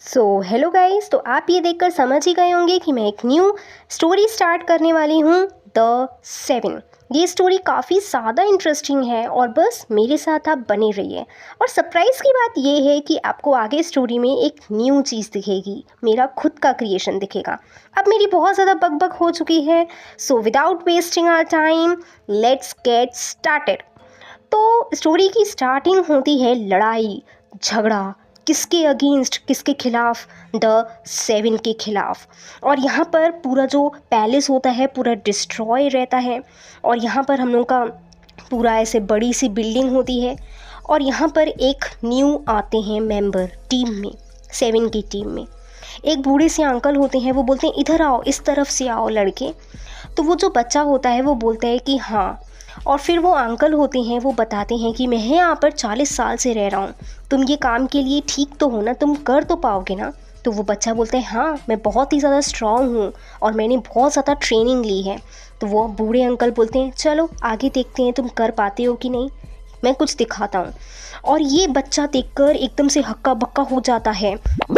Hello guys, तो आप ये देखकर समझ ही गए होंगे कि मैं एक न्यू स्टोरी स्टार्ट करने वाली हूँ, द सेवन। ये स्टोरी काफ़ी ज़्यादा इंटरेस्टिंग है और बस मेरे साथ आप बने रहिए। और सरप्राइज़ की बात ये है कि आपको आगे स्टोरी में एक न्यू चीज़ दिखेगी, मेरा खुद का क्रिएशन दिखेगा। अब मेरी बहुत ज़्यादा बकबक हो चुकी है, so without wasting our time let's get started. तो स्टोरी की स्टार्टिंग होती है लड़ाई झगड़ा, किसके अगेंस्ट, किसके खिलाफ, द सेवन के खिलाफ। और यहाँ पर पूरा जो पैलेस होता है पूरा डिस्ट्रॉय रहता है। और यहाँ पर हम लोग का पूरा ऐसे बड़ी सी बिल्डिंग होती है। और यहाँ पर एक न्यू आते हैं मेंबर टीम में, सेवन की टीम में। एक बूढ़े से अंकल होते हैं, वो बोलते हैं इधर आओ, इस तरफ से आओ लड़के। तो वो जो बच्चा होता है वो बोलता है कि हाँ। और फिर वो अंकल होते हैं, वो बताते हैं कि मैं यहाँ पर 40 साल से रह रहा हूँ, तुम ये काम के लिए ठीक तो हो ना, तुम कर तो पाओगे ना। तो वो बच्चा बोलता है हाँ, मैं बहुत ही ज़्यादा स्ट्रांग हूँ और मैंने बहुत ज़्यादा ट्रेनिंग ली है। तो वो बूढ़े अंकल बोलते हैं चलो आगे देखते हैं तुम कर पाते हो कि नहीं, मैं कुछ दिखाता हूँ। और ये बच्चा देखकर एकदम से हक्का बक्का हो जाता है,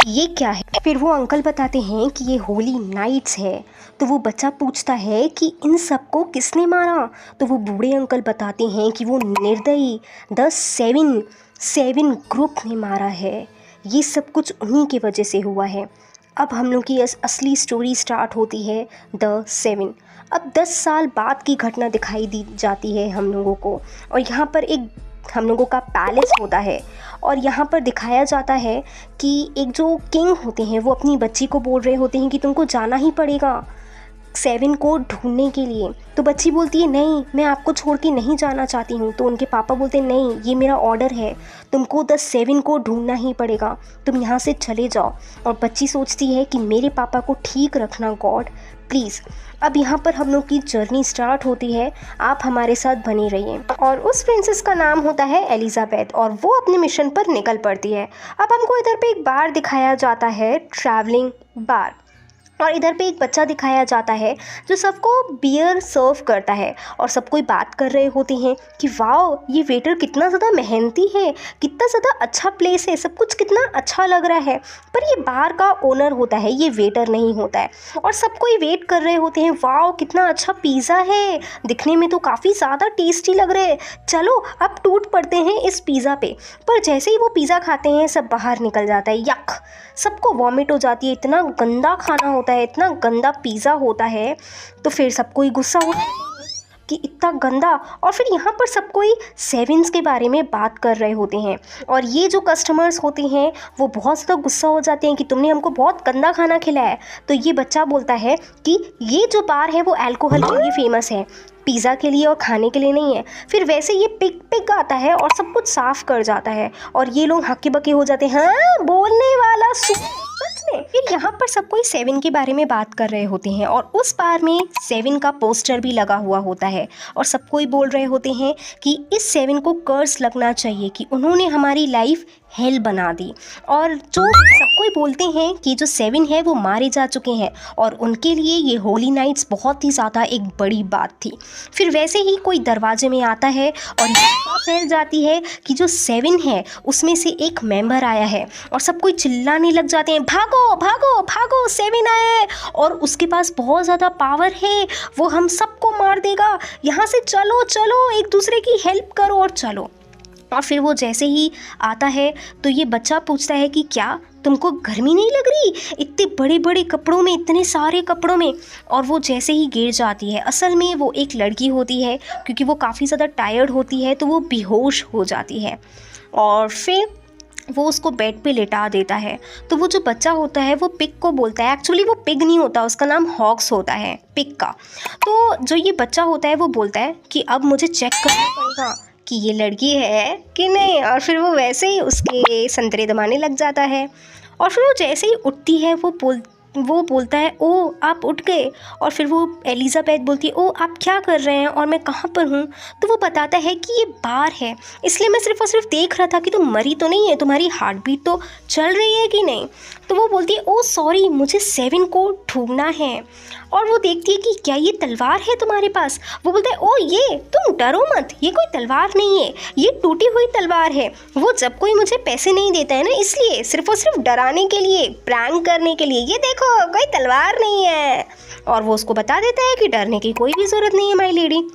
ये क्या है। फिर वो अंकल बताते हैं कि ये होली नाइट्स है। तो वो बच्चा पूछता है कि इन सबको किसने मारा। तो वो बूढ़े अंकल बताते हैं कि वो निर्दयी द सेवन ग्रुप ने मारा है, ये सब कुछ उन्हीं की वजह से हुआ है। अब हम लोग की असली स्टोरी स्टार्ट होती है, द सेवन। अब 10 साल बाद की घटना दिखाई दी जाती है हम लोगों को। और यहाँ पर एक हम लोगों का पैलेस होता है। और यहाँ पर दिखाया जाता है कि एक जो किंग होते हैं वो अपनी बच्ची को बोल रहे होते हैं कि तुमको जाना ही पड़ेगा सेवन को ढूंढने के लिए। तो बच्ची बोलती है नहीं, मैं आपको छोड़ के नहीं जाना चाहती हूँ। तो उनके पापा बोलते हैं नहीं, ये मेरा ऑर्डर है, तुमको द सेवन को ढूंढना ही पड़ेगा, तुम यहाँ से चले जाओ। और बच्ची सोचती है कि मेरे पापा को ठीक रखना गॉड प्लीज़। अब यहाँ पर हम लोग की जर्नी स्टार्ट होती है, आप हमारे साथ बने रहिए। और उस प्रिंसेस का नाम होता है एलिजाबेथ और वो अपने मिशन पर निकल पड़ती है। अब हमको इधर पे एक बार दिखाया जाता है, ट्रैवलिंग बार। और इधर पे एक बच्चा दिखाया जाता है जो सबको बियर सर्व करता है। और सब कोई बात कर रहे होते हैं कि वाओ, ये वेटर कितना ज़्यादा मेहनती है, कितना ज़्यादा अच्छा प्लेस है, सब कुछ कितना अच्छा लग रहा है। पर ये बार का ओनर होता है, ये वेटर नहीं होता है। और सब कोई वेट कर रहे होते हैं, वाओ कितना अच्छा पिज़्ज़ा है, दिखने में तो काफ़ी ज़्यादा टेस्टी लग रहे हैं, चलो अब टूट पड़ते हैं इस पिज़्ज़ा पे। पर जैसे ही वो पिज़्ज़ा खाते हैं सब बाहर निकल जाता है, यक, सबको वॉमिट हो जाती है, इतना गंदा खाना होता है, इतना गंदा पिज़्ज़ा होता है। तो फिर सबको ही गुस्सा होता है कि इतना गंदा। और फिर यहाँ पर सब कोई सेविंग्स के बारे में बात कर रहे होते हैं। और ये जो कस्टमर्स होते हैं वो बहुत ज़्यादा गुस्सा हो जाते हैं कि तुमने हमको बहुत गंदा खाना खिलाया है। तो ये बच्चा बोलता है कि ये जो बार है वो अल्कोहल के लिए फेमस है, पिज़्ज़ा के लिए और खाने के लिए नहीं है। फिर वैसे ये पिक आता है और सब कुछ साफ़ कर जाता है। और ये लोग हक्के बक्के हो जाते हैं, हाँ बोलने वाला सच में। फिर यहाँ पर सब कोई सेवन के बारे में बात कर रहे होते हैं और उस बार में सेवन का पोस्टर भी लगा हुआ होता है। और सब कोई बोल रहे होते हैं कि इस सेवन को कर्स लगना चाहिए कि उन्होंने हमारी लाइफ हेल बना दी। और जो सब कोई बोलते हैं कि जो सेवन है वो मारे जा चुके हैं और उनके लिए ये होली नाइट्स बहुत ही ज़्यादा एक बड़ी बात थी। फिर वैसे ही कोई दरवाजे में आता है और ये फैल जाती है कि जो सेवन है उसमें से एक मेंबर आया है। और सब कोई चिल्लाने लग जाते हैं, भागो भागो भागो, सेवन आया है और उसके पास बहुत ज़्यादा पावर है, वो हम सबको मार देगा, यहाँ से चलो चलो, एक दूसरे की हेल्प करो और चलो। और फिर वो जैसे ही आता है तो ये बच्चा पूछता है कि क्या तुमको गर्मी नहीं लग रही इतने बड़े बड़े कपड़ों में, इतने सारे कपड़ों में। और वो जैसे ही गिर जाती है, असल में वो एक लड़की होती है, क्योंकि वो काफ़ी ज़्यादा टायर्ड होती है तो वो बेहोश हो जाती है। और फिर वो उसको बेड पे लेटा देता है। तो वो जो बच्चा होता है वो पिग को बोलता है, एक्चुअली वो पिग नहीं होता, उसका नाम हॉक्स होता है, पिग का। तो जो ये बच्चा होता है वो बोलता है कि अब मुझे चेक करना पड़ेगा कि ये लड़की है कि नहीं। और फिर वो वैसे ही उसके संतरे दबाने लग जाता है। और फिर वो जैसे ही उठती है वो वो बोलता है ओ आप उठ गए। और फिर वो एलिज़ाबेथ बोलती है ओ आप क्या कर रहे हैं और मैं कहाँ पर हूँ। तो वो बताता है कि ये बार है, इसलिए मैं सिर्फ और सिर्फ देख रहा था कि तुम मरी तो नहीं है, तुम्हारी हार्ट बीट तो चल रही है कि नहीं। तो वो बोलती है ओ सॉरी मुझे 7 को ढूंढना है। और वो देखती है कि क्या ये तलवार है तुम्हारे पास। वो बोलता है ओ ये तुम डरो मत, ये कोई तलवार नहीं है, ये टूटी हुई तलवार है। वो जब कोई मुझे पैसे नहीं देता है ना, इसलिए सिर्फ और सिर्फ डराने के लिए, प्रैंक करने के लिए, ये देखो कोई तलवार नहीं है। और वो उसको बता देता है कि डरने की कोई भी ज़रूरत नहीं है माय लेडी।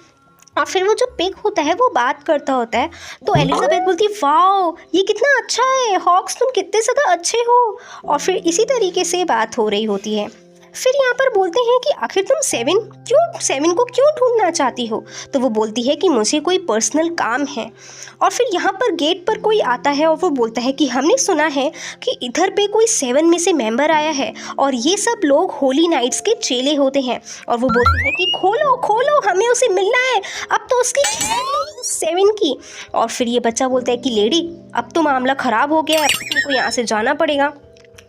और फिर वो जो पिग होता है वो बात करता होता है। तो एलिज़ाबेथ बोलती है वाओ ये कितना अच्छा है हॉक्स, तुम कितने ज़्यादा अच्छे हो। और फिर इसी तरीके से बात हो रही होती है। फिर यहाँ पर बोलते हैं कि आखिर तुम 7 को क्यों ढूंढना चाहती हो। तो वो बोलती है कि मुझे कोई पर्सनल काम है। और फिर यहाँ पर गेट पर कोई आता है और वो बोलता है कि हमने सुना है कि इधर पे कोई 7 में से मेंबर आया है और ये सब लोग होली नाइट्स के चेले होते हैं। और वो बोलते हैं कि खोलो खोलो हमें उसे मिलना है, अब तो उसकी 7 की। और फिर ये बच्चा बोलता है कि लेडी अब तो मामला ख़राब हो गया है, अब तुमको यहाँ से जाना पड़ेगा।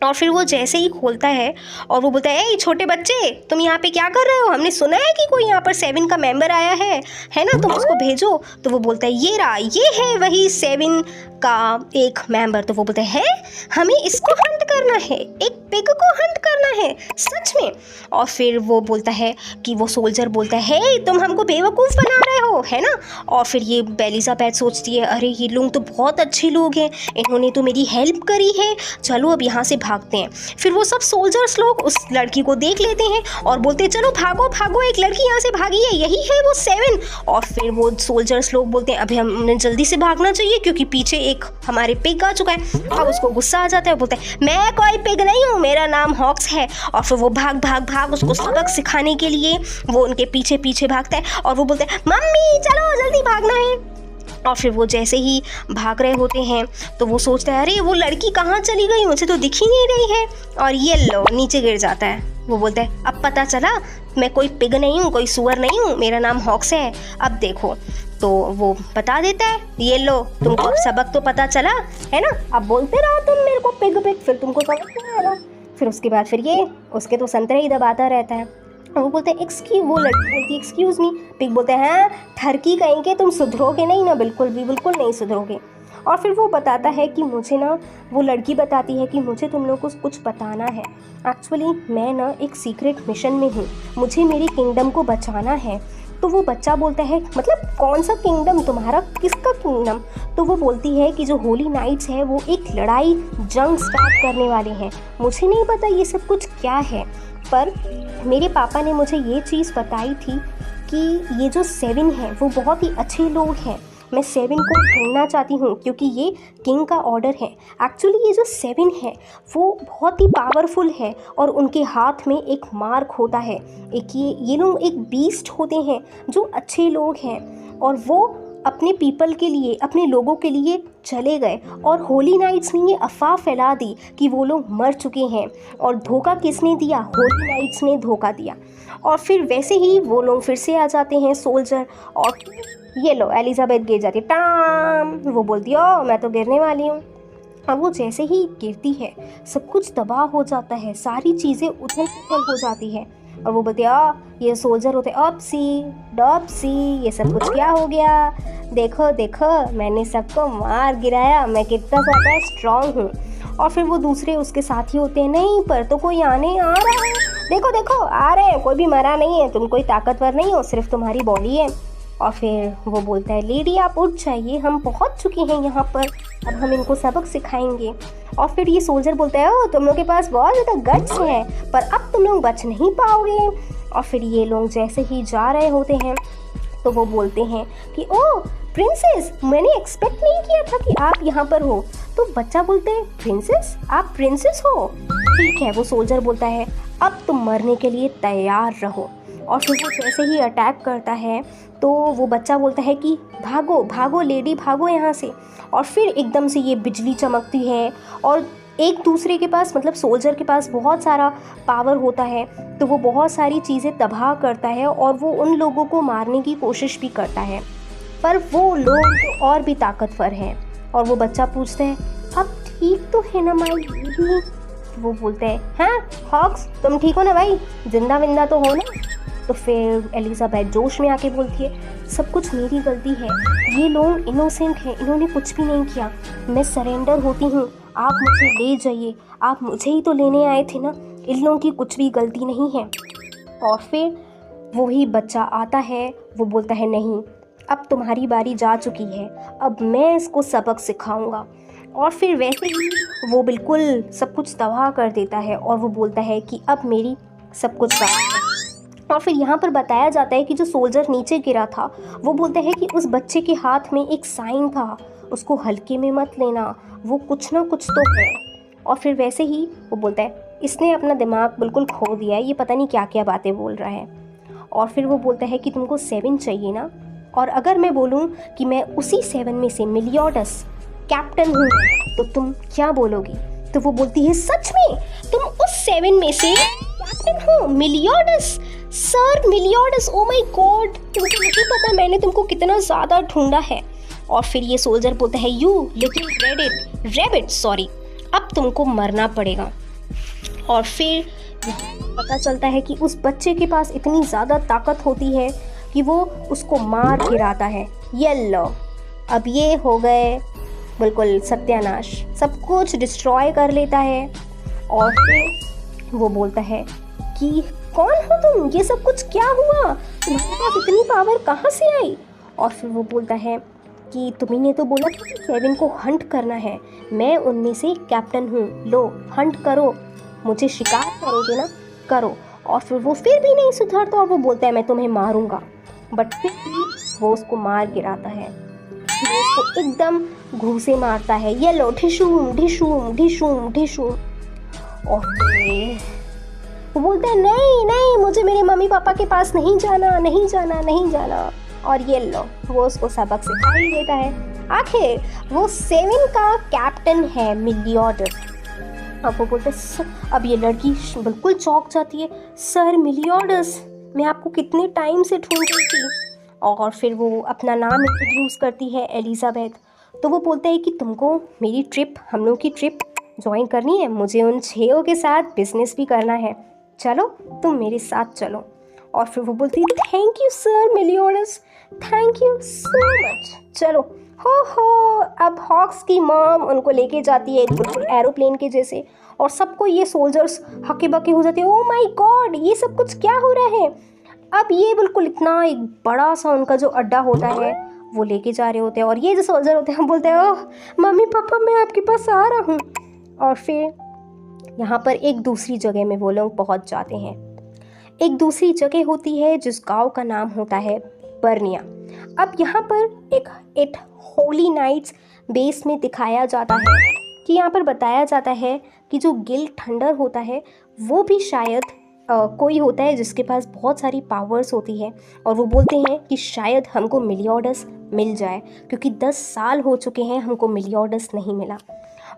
और फिर वो जैसे ही खोलता है और वो बोलता है ए छोटे बच्चे तुम यहाँ पे क्या कर रहे हो, हमने सुना है कि कोई यहाँ पर 7 का मेंबर आया है ना, तुम उसको भेजो। तो वो बोलता है ये रहा, ये है वही 7 का एक मेंबर। तो वो बोलते हैं हमें इसको हंट करना है, एक पिग को हंट करना है सच में। और फिर वो बोलता है कि वो सोल्जर बोलता है हे तुम हमको बेवकूफ़ बना रहे हो है ना। और फिर ये एलिज़ाबेथ सोचती है अरे ये लोग तो बहुत अच्छे लोग हैं, इन्होंने तो मेरी हेल्प करी है, चलो अब यहाँ से भागते हैं। फिर वो सब सोल्जर्स लोग उस लड़की को देख लेते हैं और बोलते हैं चलो भागो भागो, एक लड़की यहाँ से भागी है, यही है वो 7। और फिर वो सोल्जर्स लोग बोलते हैं अभी हमें जल्दी से भागना चाहिए क्योंकि पीछे एक हमारे पिग आ चुका है। अब उसको गुस्सा आ जाता है, बोलता है मैं कोई पिग नहीं हूँ, मेरा नाम हॉक्स है। और फिर वो भाग भाग भाग उसको सबक सिखाने के लिए वो उनके पीछे पीछे भागता है और वो बोलता है मम्मी चलो जल्दी भागना है। और फिर वो जैसे ही भाग रहे होते हैं तो वो सोचता है अरे वो लड़की कहाँ चली गई, मुझे तो दिख ही नहीं रही है। और ये लो नीचे गिर जाता है। वो बोलता है अब पता चला मैं कोई पिग नहीं हूँ, कोई सुअर नहीं हूँ, मेरा नाम हॉक्स है, अब देखो। तो वो बता देता है ये लो तुमको सबक तो पता चला है ना, अब बोलते रहो तुम मेरे को पिग पिग, फिर तुमको सबक नहीं आएगा। फिर उसके बाद फिर ये उसके तो संतरे ही दबाता रहता है। वो बोलते हैं वो लड़की बोलती है एक्सक्यूज़ मी। पिग बोलते हैं हाँ ठरकी कहेंगे तुम सुधरोगे नहीं ना, बिल्कुल नहीं सुधरोगे। और फिर वो बताता है कि मुझे ना, वो लड़की बताती है कि मुझे तुम लोग को कुछ बताना है। एक्चुअली मैं ना एक सीक्रेट मिशन में हूँ, मुझे मेरी किंगडम को बचाना है। तो वो बच्चा बोलता है मतलब कौन सा किंगडम, तुम्हारा किसका किंगडम। तो वो बोलती है कि जो होली नाइट्स है वो एक लड़ाई जंग स्टार्ट करने वाले हैं, मुझे नहीं पता ये सब कुछ क्या है, पर मेरे पापा ने मुझे ये चीज़ बताई थी कि ये जो 7 है वो बहुत ही अच्छे लोग हैं, मैं 7 को ढूंढना चाहती हूँ क्योंकि ये किंग का ऑर्डर है। एक्चुअली ये जो 7 है वो बहुत ही पावरफुल है और उनके हाथ में एक मार्क होता है, एक ये लोग एक बीस्ट होते हैं जो अच्छे लोग हैं। और वो अपने पीपल के लिए, अपने लोगों के लिए चले गए और होली नाइट्स ने ये अफवाह फैला दी कि वो लोग मर चुके हैं। और धोखा किसने दिया, होली नाइट्स ने धोखा दिया। और फिर वैसे ही वो लोग फिर से आ जाते हैं सोल्जर, और ये लो एलिज़ाबेथ गिर जाती है, टाम। वो बोलती है ओ मैं तो गिरने वाली हूँ। और वो जैसे ही गिरती है सब कुछ तबाह हो जाता है, सारी चीज़ें उथल पुथल हो जाती है। और वो बोलते ये सोल्जर होते अपसी डपसी, ये सब कुछ क्या हो गया, देखो देखो मैंने सबको मार गिराया, मैं कितना ज़्यादा स्ट्रांग हूँ। और फिर वो दूसरे उसके साथी होते हैं नहीं पर तो कोई आने आ रहा है, देखो देखो आ रहे हैं, कोई भी मरा नहीं है, तुम कोई ताकतवर नहीं हो, सिर्फ तुम्हारी बॉडी है। और फिर वो बोलता है लेडी आप उठ जाइए, हम पहुंच चुके हैं यहाँ पर, अब हम इनको सबक सिखाएंगे। और फिर ये सोल्जर बोलता है ओ तुम लोग के पास बहुत ज़्यादा गट्स हैं, पर अब तुम लोग बच नहीं पाओगे। और फिर ये लोग जैसे ही जा रहे होते हैं तो वो बोलते हैं कि ओ प्रिंसेस, मैंने एक्सपेक्ट नहीं किया था कि आप यहाँ पर हो। तो बच्चा बोलते हैं प्रिंसेस, आप प्रिंसेस हो, ठीक है। वो सोल्जर बोलता है अब तुम मरने के लिए तैयार रहो। और फिर वो जैसे ही अटैक करता है तो वो बच्चा बोलता है कि भागो भागो लेडी भागो यहाँ से। और फिर एकदम से ये बिजली चमकती है और एक दूसरे के पास, मतलब सोल्जर के पास बहुत सारा पावर होता है, तो वो बहुत सारी चीज़ें तबाह करता है और वो उन लोगों को मारने की कोशिश भी करता है, पर वो लोग तो और भी ताकतवर हैं। और वो बच्चा पूछता है अब ठीक तो है ना माई बेबी। फिर वो बोलते हैं, हाँ हॉक्स तुम ठीक हो ना भाई, जिंदा विंदा तो हो ना। तो फिर एलिजाबेथ जोश में आके बोलती है, सब कुछ मेरी गलती है, ये लोग इनोसेंट हैं, इन्होंने कुछ भी नहीं किया, मैं सरेंडर होती हूँ, आप मुझे ले जाइए, आप मुझे ही तो लेने आए थे ना, इन लोगों की कुछ भी गलती नहीं है। और फिर वही बच्चा आता है, वो बोलता है, नहीं अब तुम्हारी बारी जा चुकी है, अब मैं इसको सबक सिखाऊंगा। और फिर वैसे ही वो बिल्कुल सब कुछ तबाह कर देता है और वो बोलता है कि अब मेरी सब कुछ बात है। और फिर यहाँ पर बताया जाता है कि जो सोल्जर नीचे गिरा था वो बोलता है कि उस बच्चे के हाथ में एक साइन था, उसको हल्के में मत लेना, वो कुछ ना कुछ तो है। और फिर वैसे ही वो बोलता है, इसने अपना दिमाग बिल्कुल खो दिया है, ये पता नहीं क्या क्या बातें बोल रहा है। और फिर वो बोलता है कि तुमको 7 चाहिए ना, और अगर मैं बोलूँ कि मैं उसी 7 में से मिलियोडस कैप्टन हूँ तो तुम क्या बोलोगी। तो वो बोलती है, सच में तुम उस 7 में से कैप्टन हो, मिलियोडस सर, मिलियोडस, ओ माय गॉड, तुमको नहीं पता मैंने तुमको कितना ज़्यादा ढूंढा है। और फिर ये सोल्जर बोलता है, यू लिटिल रैबिट सॉरी, अब तुमको मरना पड़ेगा। और फिर पता चलता है कि उस बच्चे के पास इतनी ज़्यादा ताकत होती है कि वो उसको मार गिराता है। येलो, अब ये हो गए बिल्कुल सत्यानाश, सब कुछ डिस्ट्रॉय कर लेता है। और फिर वो बोलता है कि कौन हो तुम, ये सब कुछ क्या हुआ, तुम्हारे पास इतनी पावर कहाँ से आई। और फिर वो बोलता है कि तुम्ही ने तो बोला था कि 7 को हंट करना है, मैं उनमें से कैप्टन हूँ, लो हंट करो, मुझे शिकार करोगे ना, करो। और फिर वो फिर भी नहीं सुधरता और वो बोलता है, मैं तुम्हें मारूंगा। बट फिर भी वो उसको मार गिराता है, वो उसको एकदम घूंसे मारता है, येलो, ढिशूम ढिशूम ढिशूम ढिशूम। और फिर वो बोलता है, नहीं नहीं, मुझे मेरे मम्मी पापा के पास नहीं जाना, नहीं जाना, नहीं जाना। और ये लो, वो उसको सबक सिखा ही देता है। आखिर वो 7 का कैप्टन है मिलियोडस। अब वो बोलते अब ये लड़की बिल्कुल चौंक जाती है, सर मिलियोडस, मैं आपको कितने टाइम से ढूंढ रही थी। और फिर वो अपना नाम इंट्रोड्यूस करती है, एलिजाबेथ। तो वो बोलता है कि तुमको मेरी ट्रिप, हम लोग की ट्रिप ज्वाइन करनी है, मुझे उन 6 के साथ बिजनेस भी करना है, चलो तुम मेरे साथ चलो। और फिर वो बोलती है, थैंक यू सर मिलियोडस, थैंक यू सो मच, चलो। हो अब हॉक्स की मॉम उनको लेके जाती है बिल्कुल एरोप्लेन के जैसे, और सबको ये सोल्जर्स हक्के बक्के हो जाते हैं, ओह माय गॉड ये सब कुछ क्या हो रहा है। अब ये बिल्कुल इतना एक बड़ा सा उनका जो अड्डा होता है वो लेके जा रहे होते हैं, और ये जो सोल्जर होते हैं बोलते हैं, ओह मम्मी पापा मैं आपके पास आ रहा हूँ। और फिर यहाँ पर एक दूसरी जगह में वो लोग पहुँच जाते हैं। एक दूसरी जगह होती है जिस गांव का नाम होता है बर्निया। अब यहाँ पर एक होली नाइट्स बेस में दिखाया जाता है कि यहाँ पर बताया जाता है कि जो गिल थंडर होता है वो भी शायद कोई होता है जिसके पास बहुत सारी पावर्स होती है, और वो बोलते हैं कि शायद हमको मिलियोडस मिल जाए, क्योंकि 10 साल हो चुके हैं हमको मिलियोडस नहीं मिला।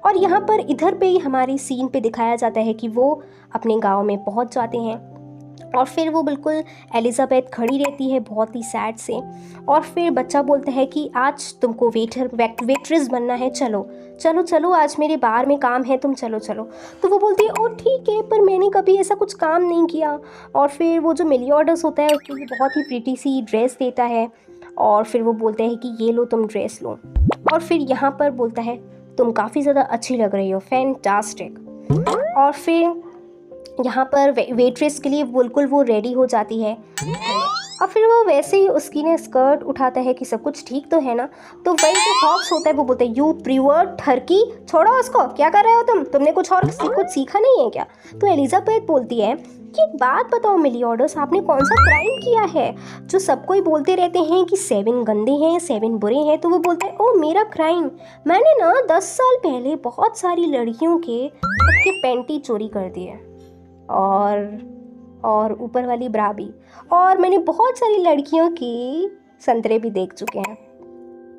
और यहाँ पर इधर पे ही हमारी सीन पे दिखाया जाता है कि वो अपने गांव में पहुँच जाते हैं, और फिर वो बिल्कुल एलिजाबेथ खड़ी रहती है बहुत ही सैड से। और फिर बच्चा बोलता है कि आज तुमको वेट्रेस बनना है, चलो चलो चलो, आज मेरे बार में काम है, तुम चलो चलो। तो वो बोलती है, ओ ठीक है, पर मैंने कभी ऐसा कुछ काम नहीं किया। और फिर वो जो मिलियोडस होता है उसको बहुत ही प्रीटी सी ड्रेस देता है, और फिर वो बोलता है कि ये लो तुम ड्रेस लो। और फिर यहाँ पर बोलता है, तुम काफ़ी ज़्यादा अच्छी लग रही हो, फैंटास्टिक। और फिर यहाँ पर वेट्रेस के लिए बिल्कुल वो रेडी हो जाती है, और फिर वो वैसे ही उसकी ने स्कर्ट उठाता है कि सब कुछ ठीक तो है ना। तो वही जो हॉक्स होता है वो बोलते हैं, यू प्रीवर्ड ठरकी, छोड़ो उसको, क्या कर रहे हो तुमने कुछ सीखा नहीं है क्या। तो एलिजाबेथ बोलती है कि एक बात बताओ मिलियोडस, आपने कौन सा क्राइम किया है जो सबको ही बोलते रहते हैं कि 7 गंदे हैं, 7 बुरे हैं। तो वो बोलते हैं, ओ मेरा क्राइम, मैंने ना 10 साल पहले बहुत सारी लड़कियों के सबके पैंटी चोरी कर दिए, और ऊपर वाली ब्रा भी, और मैंने बहुत सारी लड़कियों की संतरे भी देख चुके हैं।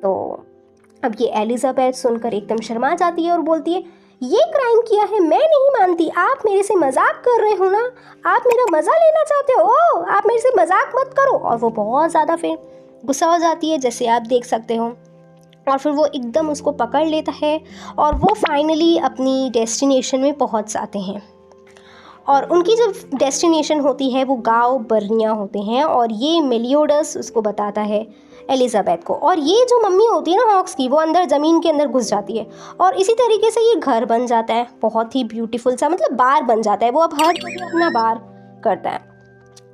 तो अब ये एलिजाबेथ सुनकर एकदम शर्मा जाती है और बोलती है, ये क्राइम किया है, मैं नहीं मानती, आप मेरे से मजाक कर रहे हो ना, आप मेरा मज़ा लेना चाहते हो, ओ आप मेरे से मजाक मत करो। और वो बहुत ज़्यादा फिर गुस्सा हो जाती है, जैसे आप देख सकते हो। और फिर वो एकदम उसको पकड़ लेता है और वो फाइनली अपनी डेस्टिनेशन में पहुंच जाते हैं। और उनकी जो डेस्टिनेशन होती है वो गांव बर्निया होते हैं, और ये मेलियोडस उसको बताता है एलिजाबेथ को। और ये जो मम्मी होती है ना हॉक्स की, वो अंदर ज़मीन के अंदर घुस जाती है और इसी तरीके से ये घर बन जाता है, बहुत ही ब्यूटीफुल सा, मतलब बार बन जाता है। वो अब हर जगह अपना बार करता है।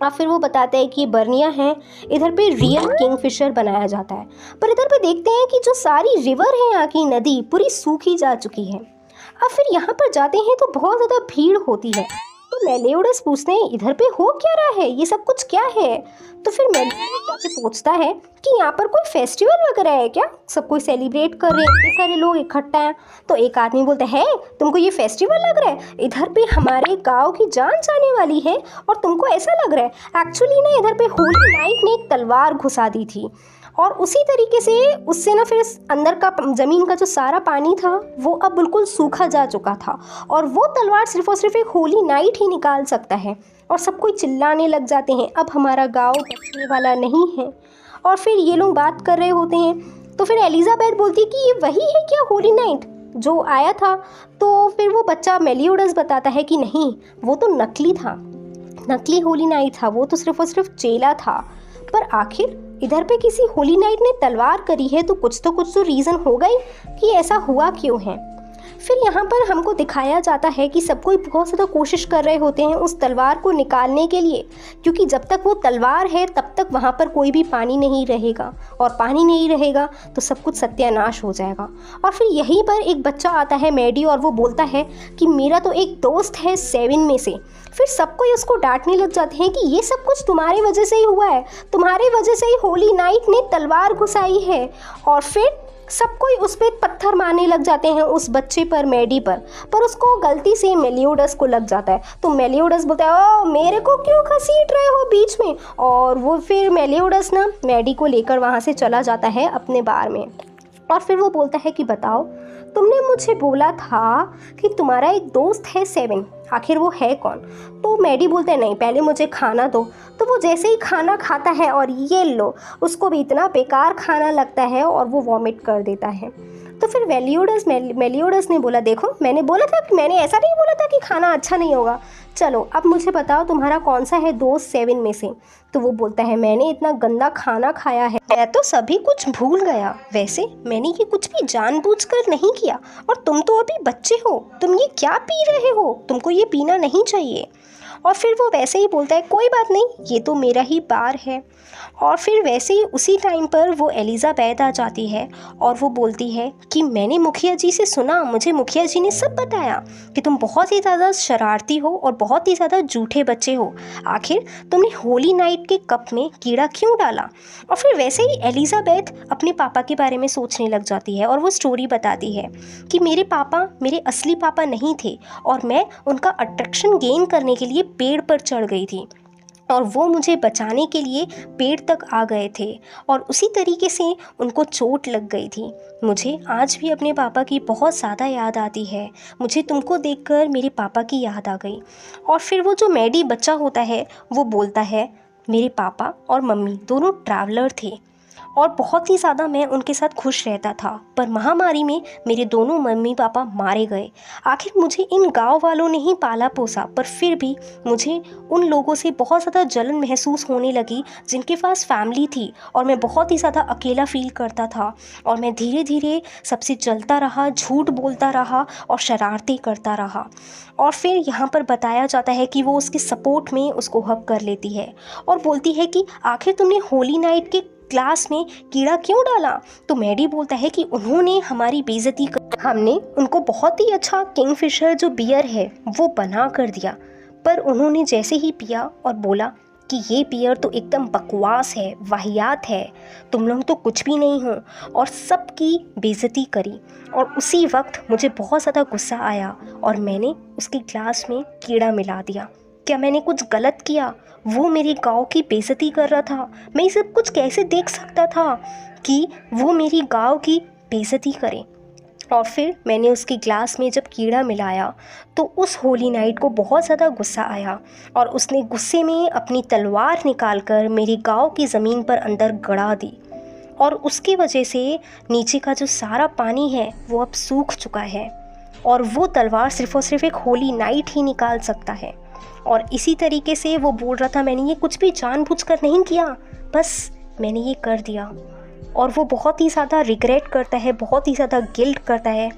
और फिर वो बताते हैं कि ये बर्निया है, इधर पे रियल किंगफिशर बनाया जाता है। पर इधर पे देखते हैं कि जो सारी रिवर है, यहाँ की नदी पूरी सूखी जा चुकी है। अब फिर यहाँ पर जाते हैं तो बहुत ज़्यादा भीड़ होती है। तो मेलियोडस पूछते हैं इधर पे हो क्या रहा है, ये सब कुछ क्या है। तो फिर मेलियोडस जाके पूछता है कि यहाँ पर कोई फेस्टिवल वगैरह है क्या, सब कोई सेलिब्रेट कर रहे हैं, इतने सारे लोग इकट्ठा हैं। तो एक आदमी बोलता है तुमको ये फेस्टिवल लग रहा है, इधर पे हमारे गांव की जान जाने वाली है और तुमको ऐसा लग रहा है। एक्चुअली ना इधर पे होली नाइट ने एक तलवार घुसा दी थी, और उसी तरीके से उससे ना फिर अंदर का ज़मीन का जो सारा पानी था वो अब बिल्कुल सूखा जा चुका था, और वो तलवार सिर्फ और सिर्फ एक होली नाइट ही निकाल सकता है। और सब कोई चिल्लाने लग जाते हैं अब हमारा गांव बचने वाला नहीं है। और फिर ये लोग बात कर रहे होते हैं। तो फिर एलिजाबेथ बोलती है कि ये वही है क्या होली नाइट जो आया था। तो फिर वो बच्चा मेलियोडस बताता है कि नहीं, वो तो नकली था, नकली होली नाइट था, वो तो सिर्फ और सिर्फ चेला था। पर आखिर इधर पे किसी होली नाइट ने तलवार करी है तो कुछ तो रीज़न होगा ही कि ऐसा हुआ क्यों है। फिर यहाँ पर हमको दिखाया जाता है कि सब कोई बहुत ज़्यादा कोशिश कर रहे होते हैं उस तलवार को निकालने के लिए, क्योंकि जब तक वो तलवार है तब तक वहाँ पर कोई भी पानी नहीं रहेगा, और पानी नहीं रहेगा तो सब कुछ सत्यानाश हो जाएगा। और फिर यहीं पर एक बच्चा आता है मैडी, और वो बोलता है कि मेरा तो एक दोस्त है 7 में से। फिर सब कोई उसको डांटने लग जाते हैं कि ये सब कुछ तुम्हारी वजह से ही हुआ है, तुम्हारी वजह से ही होली नाइट ने तलवार घुसाई है। और फिर सब कोई उस पर पत्थर मारने लग जाते हैं उस बच्चे पर, मैडी पर उसको गलती से मेलियोडस को लग जाता है। तो मेलियोडस बोलता है ओ मेरे को क्यों घसीट रहे हो बीच में। और वो फिर मेलियोडस ना मैडी को लेकर वहाँ से चला जाता है अपने बार में। और फिर वो बोलता है कि बताओ, तुमने मुझे बोला था कि तुम्हारा एक दोस्त है 7, आखिर वो है कौन। तो मैडी बोलते हैं नहीं, पहले मुझे खाना दो। तो वो जैसे ही खाना खाता है और ये लो, उसको भी इतना बेकार खाना लगता है और वो वॉमिट कर देता है। तो फिर मेलियोडस ने बोला देखो, मैंने बोला था कि, मैंने ऐसा नहीं बोला था कि खाना अच्छा नहीं होगा। चलो अब मुझे बताओ तुम्हारा कौन सा है दोस्त 7 में से। तो वो बोलता है मैंने इतना गंदा खाना खाया है, मैं तो सभी कुछ भूल गया, वैसे मैंने ये कुछ भी जानबूझकर नहीं किया, और तुम तो अभी बच्चे हो, तुम ये क्या पी रहे हो, तुमको ये पीना नहीं चाहिए। और फिर वो वैसे ही बोलता है कोई बात नहीं, ये तो मेरा ही बार है। और फिर वैसे ही उसी टाइम पर वो एलिजाबेथ आ जाती है और वो बोलती है कि मैंने मुखिया जी से सुना, मुझे मुखिया जी ने सब बताया कि तुम बहुत ही ज़्यादा शरारती हो और बहुत ही ज़्यादा झूठे बच्चे हो, आखिर तुमने होली नाइट के कप में कीड़ा क्यों डाला। और फिर वैसे ही एलिजाबेथ अपने पापा के बारे में सोचने लग जाती है और वो स्टोरी बताती है कि मेरे पापा मेरे असली पापा नहीं थे, और मैं उनका अट्रैक्शन गेन करने के लिए पेड़ पर चढ़ गई थी, और वो मुझे बचाने के लिए पेड़ तक आ गए थे, और उसी तरीके से उनको चोट लग गई थी। मुझे आज भी अपने पापा की बहुत ज़्यादा याद आती है, मुझे तुमको देखकर मेरे पापा की याद आ गई। और फिर वो जो मैडी बच्चा होता है वो बोलता है मेरे पापा और मम्मी दोनों ट्रैवलर थे, और बहुत ही ज़्यादा मैं उनके साथ खुश रहता था, पर महामारी में मेरे दोनों मम्मी पापा मारे गए। आखिर मुझे इन गांव वालों ने ही पाला पोसा, पर फिर भी मुझे उन लोगों से बहुत ज़्यादा जलन महसूस होने लगी जिनके पास फैमिली थी, और मैं बहुत ही ज़्यादा अकेला फील करता था। और मैं धीरे धीरे सबसे जलता रहा, झूठ बोलता रहा और शरारतें करता रहा। और फिर यहाँ पर बताया जाता है कि वो उसके सपोर्ट में उसको हक कर लेती है और बोलती है कि आखिर तुमने होली नाइट के क्लास में कीड़ा क्यों डाला। तो मैडी बोलता है कि उन्होंने हमारी बेइज्जती कर, हमने उनको बहुत ही अच्छा किंगफिशर जो बियर है वो बना कर दिया, पर उन्होंने जैसे ही पिया और बोला कि ये बियर तो एकदम बकवास है, वाहियात है, तुम लोग तो कुछ भी नहीं हो, और सबकी बेइज्जती करी। और उसी वक्त मुझे बहुत ज़्यादा गुस्सा आया और मैंने उसके ग्लास में कीड़ा मिला दिया। क्या मैंने कुछ गलत किया? वो मेरे गांव की बेइज्जती कर रहा था, मैं ये सब कुछ कैसे देख सकता था कि वो मेरी गांव की बेइज्जती करे। और फिर मैंने उसके ग्लास में जब कीड़ा मिलाया तो उस होली नाइट को बहुत ज़्यादा गुस्सा आया, और उसने गुस्से में अपनी तलवार निकालकर मेरी गांव की ज़मीन पर अंदर गड़ा दी। और उसकी वजह से नीचे का जो सारा पानी है वो अब सूख चुका है और वो तलवार सिर्फ़ और सिर्फ एक होली नाइट ही निकाल सकता है। और इसी तरीके से वो बोल रहा था, मैंने ये कुछ भी जानबूझकर नहीं किया, बस मैंने ये कर दिया। और वो बहुत ही ज़्यादा रिग्रेट करता है, बहुत ही ज़्यादा गिल्ट करता है।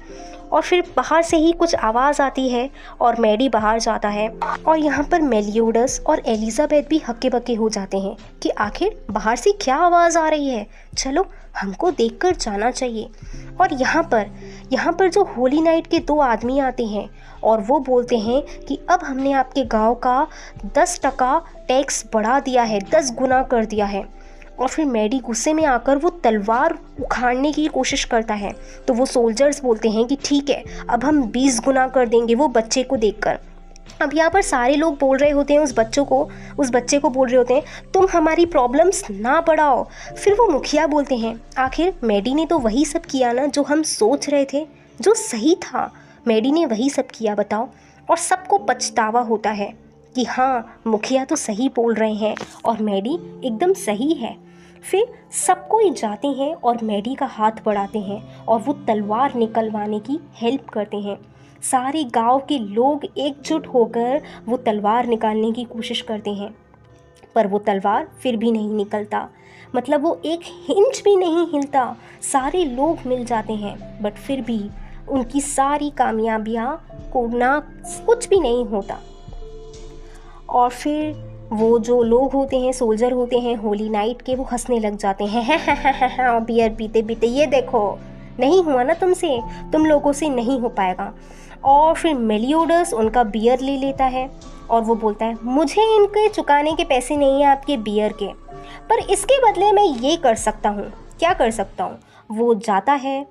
और फिर बाहर से ही कुछ आवाज़ आती है और मैडी बाहर जाता है और यहाँ पर मेलियोडस और एलिज़ाबेथ भी हक्के बक्के हो जाते हैं कि आखिर बाहर से क्या आवाज़ आ रही है, चलो हमको देखकर जाना चाहिए। और यहाँ पर जो होली नाइट के 2 आदमी आते हैं और वो बोलते हैं कि अब हमने आपके गांव का 10% टैक्स बढ़ा दिया है, 10 गुना कर दिया है। और फिर मैडी गुस्से में आकर वो तलवार उखाड़ने की कोशिश करता है। तो वो सोल्जर्स बोलते हैं कि ठीक है, अब हम 20 गुना कर देंगे वो बच्चे को देखकर। अब यहाँ पर सारे लोग बोल रहे होते हैं उस बच्चे को बोल रहे होते हैं, तुम हमारी प्रॉब्लम्स ना बढ़ाओ। फिर वो मुखिया बोलते हैं, आखिर मैडी ने तो वही सब किया ना जो हम सोच रहे थे, जो सही था, मैडी ने वही सब किया, बताओ। और सबको पछतावा होता है कि हाँ, मुखिया तो सही बोल रहे हैं और मैडी एकदम सही है। फिर सब कोई जाते हैं और मैडी का हाथ बढ़ाते हैं और वो तलवार निकलवाने की हेल्प करते हैं। सारे गांव के लोग एकजुट होकर वो तलवार निकालने की कोशिश करते हैं, पर वो तलवार फिर भी नहीं निकलता, मतलब वो एक इंच भी नहीं हिलता। सारे लोग मिल जाते हैं बट फिर भी उनकी सारी कामयाबियाँ को ना कुछ भी नहीं होता। और फिर वो जो लोग होते हैं, सोल्जर होते हैं होली नाइट के, वो हंसने लग जाते हैं बियर पीते पीते, ये देखो नहीं हुआ ना तुमसे, तुम लोगों से नहीं हो पाएगा। और फिर मेलियोडस उनका बियर ले लेता है और वो बोलता है, मुझे इनके चुकाने के पैसे नहीं हैं आपके बियर के, पर इसके बदले मैं ये कर सकता हूँ। क्या कर सकता हूँ? वो जाता है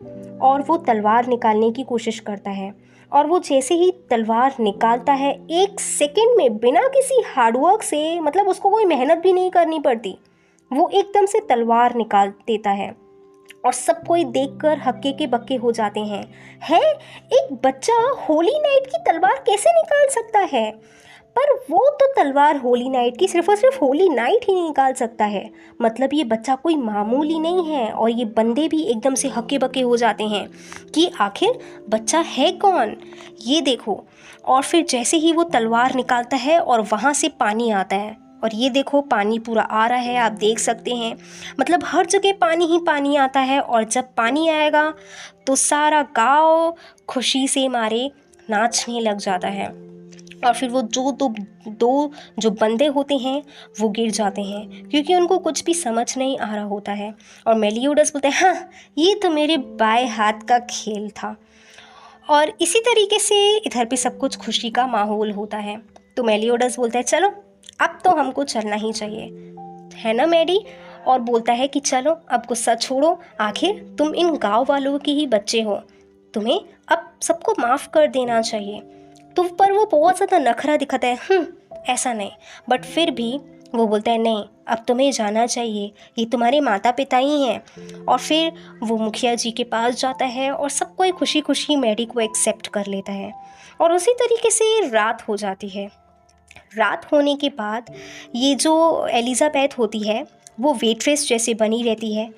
और वो तलवार निकालने की कोशिश करता है और वो जैसे ही तलवार निकालता है 1 सेकंड में, बिना किसी हार्डवर्क से, मतलब उसको कोई मेहनत भी नहीं करनी पड़ती, वो एकदम से तलवार निकाल देता है। और सब कोई देखकर हक्के के बक्के हो जाते हैं, एक बच्चा होली नाइट की तलवार कैसे निकाल सकता है? पर वो तो तलवार होली नाइट की सिर्फ और सिर्फ होली नाइट ही निकाल सकता है, मतलब ये बच्चा कोई मामूली नहीं है। और ये बंदे भी एकदम से हक्के बक्के हो जाते हैं कि आखिर बच्चा है कौन, ये देखो। और फिर जैसे ही वो तलवार निकालता है और वहाँ से पानी आता है, और ये देखो पानी पूरा आ रहा है, आप देख सकते हैं, मतलब हर जगह पानी ही पानी आता है। और जब पानी आएगा तो सारा गाँव खुशी से मारे नाचने लग जाता है। और फिर वो दो जो बंदे होते हैं वो गिर जाते हैं क्योंकि उनको कुछ भी समझ नहीं आ रहा होता है। और मेलियोडस बोलते हैं, हाँ ये तो मेरे बाएं हाथ का खेल था। और इसी तरीके से इधर पे सब कुछ खुशी का माहौल होता है। तो मेलियोडस बोलता है, चलो अब तो हमको चलना ही चाहिए, है ना मैडी? और बोलता है कि चलो अब गुस्सा छोड़ो, आखिर तुम इन गाँव वालों के ही बच्चे हो, तुम्हें अब सबको माफ़ कर देना चाहिए। तो पर वो बहुत ज़्यादा नखरा दिखाता है, ऐसा नहीं। बट फिर भी वो बोलता है, नहीं अब तुम्हें जाना चाहिए, ये तुम्हारे माता पिता ही हैं। और फिर वो मुखिया जी के पास जाता है और सब कोई खुशी खुशी मैडी को एक्सेप्ट कर लेता है। और उसी तरीके से रात हो जाती है। रात होने के बाद ये जो एलिज़ाबेथ होती है वो वेट्रेस जैसे बनी रहती है,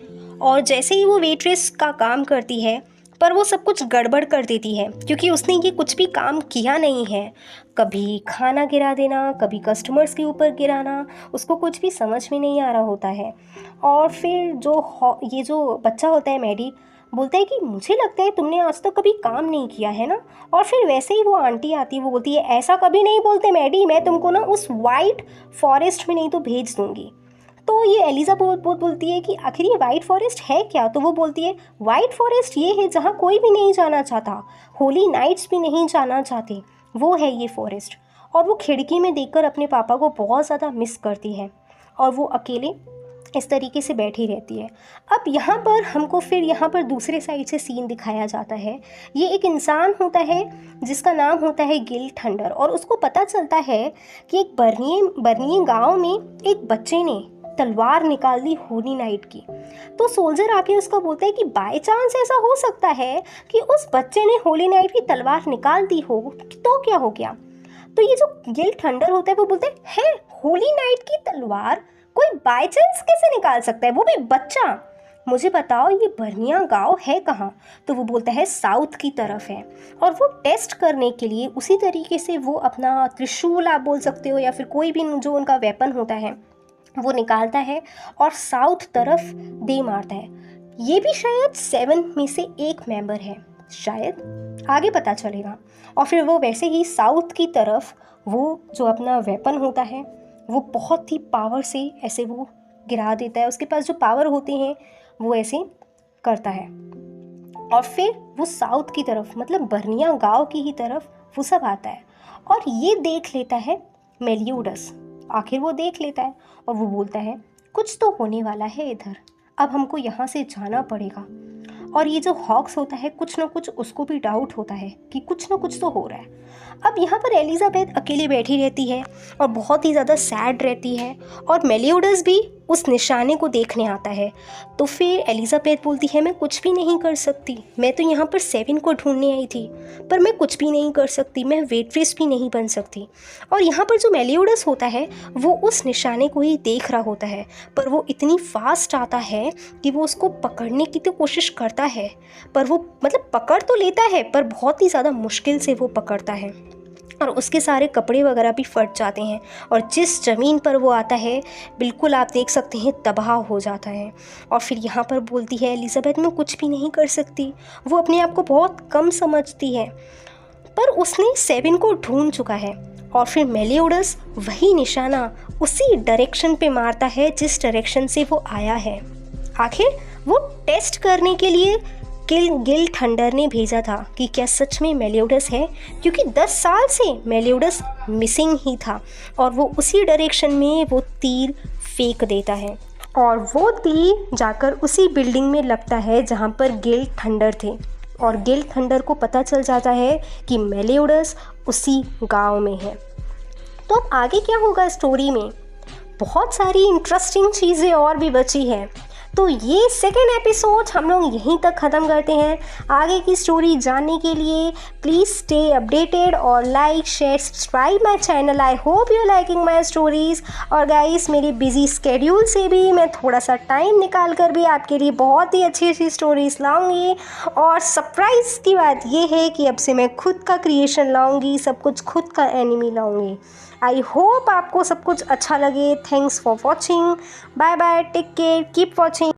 और जैसे ही वो वेट्रेस का काम करती है पर वो सब कुछ गड़बड़ कर देती है क्योंकि उसने ये कुछ भी काम किया नहीं है। कभी खाना गिरा देना, कभी कस्टमर्स के ऊपर गिराना, उसको कुछ भी समझ में नहीं आ रहा होता है। और फिर ये जो बच्चा होता है मैडी बोलता है कि मुझे लगता है तुमने आज तक कभी काम नहीं किया है ना। और फिर वैसे ही वो आंटी आती है, वो बोलती है, ऐसा कभी नहीं बोलते मैडी, मैं तुमको ना उस वाइट फॉरेस्ट में नहीं तो भेज दूँगी। तो ये एलिज़ाबेथ बोलती है कि आखिर ये वाइट फॉरेस्ट है क्या? तो वो बोलती है, वाइट फॉरेस्ट ये है जहाँ कोई भी नहीं जाना चाहता, होली नाइट्स भी नहीं जाना चाहते, वो है ये फॉरेस्ट। और वो खिड़की में देखकर अपने पापा को बहुत ज़्यादा मिस करती है और वो अकेले इस तरीके से बैठी रहती है। अब यहाँ पर हमको फिर यहाँ पर दूसरे साइड से सीन दिखाया जाता है। ये एक इंसान होता है जिसका नाम होता है गिल थंडर, और उसको पता चलता है कि एक बर्निए गाँव में एक बच्चे ने तलवार निकाल दी होली नाइट की। तो सोल्जर आके उसको बोलता है कि बाय चांस ऐसा हो सकता है कि उस बच्चे ने होली नाइट की तलवार निकाल दी हो, तो क्या हो गया? तो ये जो गिल थंडर होता है वो बोलते हैं, होली नाइट की तलवार कोई बाय चांस कैसे निकाल सकता है, वो भी बच्चा? मुझे बताओ ये बर्निया गांव है कहाँ। तो वो बोलता है साउथ की तरफ है। और वो टेस्ट करने के लिए उसी तरीके से वो अपना त्रिशूल आप बोल सकते हो या फिर कोई भी जो उनका वेपन होता है वो निकालता है और साउथ तरफ दे मारता है। ये भी शायद 7 में से एक मेंबर है, शायद आगे पता चलेगा। और फिर वो वैसे ही साउथ की तरफ वो जो अपना वेपन होता है वो बहुत ही पावर से ऐसे वो गिरा देता है। उसके पास जो पावर होती हैं वो ऐसे करता है और फिर वो साउथ की तरफ मतलब बर्निया गांव की ही तरफ वो सब आता है। और ये देख लेता है मेलियोडस, आखिर वो देख लेता है और वो बोलता है कुछ तो होने वाला है इधर, अब हमको यहाँ से जाना पड़ेगा। और ये जो हॉक्स होता है कुछ ना कुछ उसको भी डाउट होता है कि कुछ ना कुछ तो हो रहा है। अब यहाँ पर एलिजाबेथ अकेली बैठी रहती है और बहुत ही ज़्यादा सैड रहती है और मेलियोडस भी उस निशाने को देखने आता है। तो फिर एलिजाबेथ बोलती है मैं कुछ भी नहीं कर सकती, मैं तो यहाँ पर 7 को ढूंढने आई थी पर मैं कुछ भी नहीं कर सकती, मैं वेट्रेस भी नहीं बन सकती। और यहाँ पर जो मेलियोडस होता है वो उस निशाने को ही देख रहा होता है पर वो इतनी फास्ट आता है कि वो उसको पकड़ने की तो कोशिश करता है पर वो मतलब पकड़ तो लेता है पर बहुत ही ज़्यादा मुश्किल से वो पकड़ता है और उसके सारे कपड़े वगैरह भी फट जाते हैं और जिस ज़मीन पर वो आता है बिल्कुल आप देख सकते हैं तबाह हो जाता है। और फिर यहाँ पर बोलती है एलिजाबेथ मैं कुछ भी नहीं कर सकती। वो अपने आप को बहुत कम समझती है पर उसने 7 को ढूंढ चुका है। और फिर मेलियोडस वही निशाना उसी डायरेक्शन पे मारता है जिस डायरेक्शन से वो आया है। आखिर वो टेस्ट करने के लिए गिल थंडर ने भेजा था कि क्या सच में मेलियोडस है, क्योंकि 10 साल से मेलियोडस मिसिंग ही था। और वो उसी डायरेक्शन में वो तीर फेंक देता है और वो तीर जाकर उसी बिल्डिंग में लगता है जहाँ पर गिल थंडर थे। और गिल थंडर को पता चल जाता है कि मेलियोडस उसी गांव में है। तो अब आगे क्या होगा स्टोरी में, बहुत सारी इंटरेस्टिंग चीज़ें और भी बची हैं। तो ये सेकेंड एपिसोड हम लोग यहीं तक ख़त्म करते हैं। आगे की स्टोरी जानने के लिए प्लीज़ स्टे अपडेटेड और like share subscribe my channel. I hope you liking my stories. और गाइस मेरी बिजी स्केड्यूल से भी मैं थोड़ा सा टाइम निकाल कर भी आपके लिए बहुत ही अच्छी अच्छी स्टोरीज़ लाऊंगी। और सरप्राइज़ की बात ये है कि अब से मैं खुद का क्रिएशन लाऊंगी, सब कुछ खुद का एनिमी लाऊंगी। आई होप आपको सब कुछ अच्छा लगे। Thanks for watching. Bye bye, take care, keep watching.